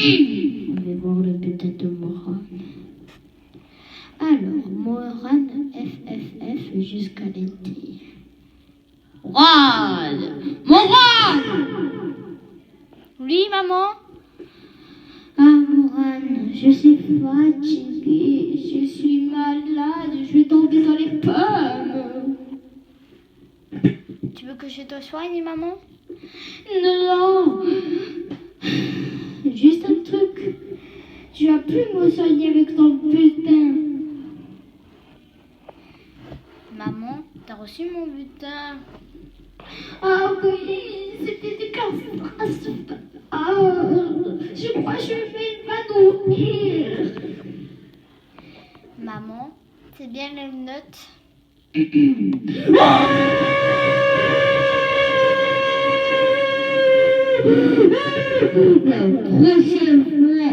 On va voir le butin de Moran. Alors, Moran, FFF jusqu'à l'été. Moran! Moran! Oui, maman? Ah, Moran, je suis fatiguée, je suis malade, je vais tomber dans les pommes. Tu veux que je te soigne, maman? Non! Juste un truc. Tu as pu me soigner avec ton butin. Maman, t'as reçu mon butin? Ah oui, c'était des cafards. Ah, je crois que je vais m'évanouir. Maman, c'est bien les notes? La prochaine fois,